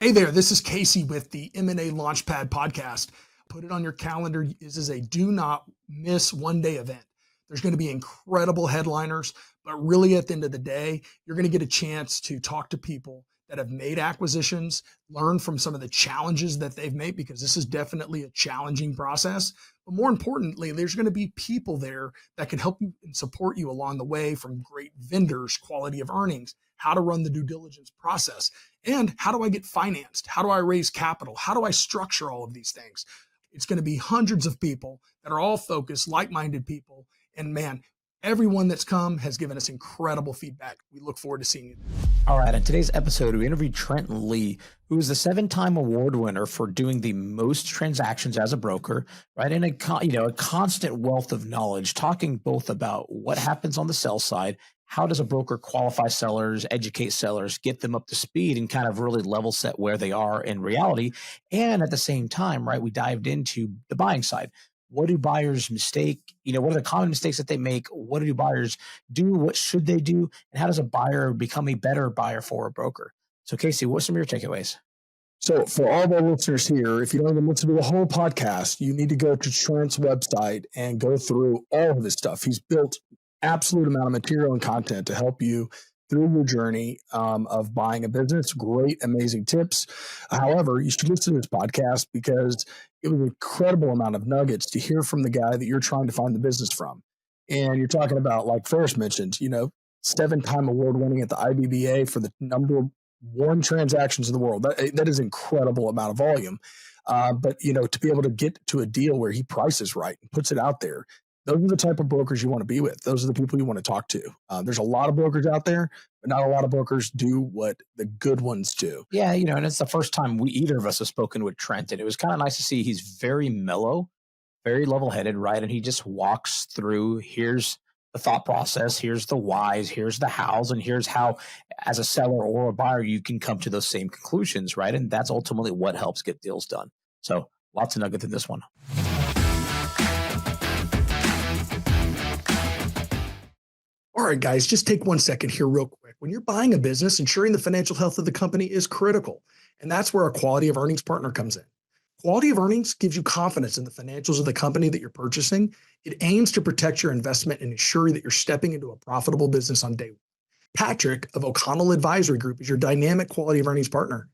Hey there, this is Casey with the M&A Launchpad podcast. Put it on your calendar. This is a do not miss one day event. There's going to be incredible headliners, but really at the end of the day, you're going to get a chance to talk to people that have made acquisitions, learn from some of the challenges that they've made, because this is definitely a challenging process. But more importantly, there's going to be people there that can help you and support you along the way, from great vendors, quality of earnings, how to run the due diligence process, and how do I get financed? How do I raise capital? How do I structure all of these things? It's going to be hundreds of people that are all focused, like-minded people. And man, everyone that's come has given us incredible feedback. We look forward to seeing you. All right. In today's episode, we interviewed Trenton Lee, who is the 7-time award winner for doing the most transactions as a broker, right? And a constant wealth of knowledge, talking both about what happens on the sell side. How does a broker qualify sellers, educate sellers, get them up to speed, and kind of really level set where they are in reality? And at the same time, right, we dived into the buying side. What do buyers mistake? What are the common mistakes that they make? What do buyers do? What should they do? And how does a buyer become a better buyer for a broker? So Casey, what's some of your takeaways? So for all the listeners here, if you don't even listen to the whole podcast, you need to go to Trent's website and go through all of his stuff. He's built absolute amount of material and content to help you through your journey of buying a business. Great, amazing tips. However, you should listen to this podcast because it was an incredible amount of nuggets to hear from the guy that you're trying to find the business from. And you're talking about, like Ferris mentioned, 7-time award winning at the IBBA for the number one transactions in the world. That is incredible amount of volume. But to be able to get to a deal where he prices right and puts it out there, those are the type of brokers you want to be with. Those are the people you want to talk to. There's a lot of brokers out there, but not a lot of brokers do what the good ones do. Yeah, and it's the first time either of us have spoken with Trent, and it was kind of nice to see he's very mellow, very level-headed, right? And he just walks through, here's the thought process, here's the whys, here's the hows, and here's how, as a seller or a buyer, you can come to those same conclusions, right? And that's ultimately what helps get deals done. So lots of nuggets in this one. All right, guys, just take 1 second here real quick. When you're buying a business, ensuring the financial health of the company is critical. And that's where our quality of earnings partner comes in. Quality of earnings gives you confidence in the financials of the company that you're purchasing. It aims to protect your investment and ensure that you're stepping into a profitable business on day one. Patrick of O'Connell Advisory Group is your dynamic quality of earnings partner.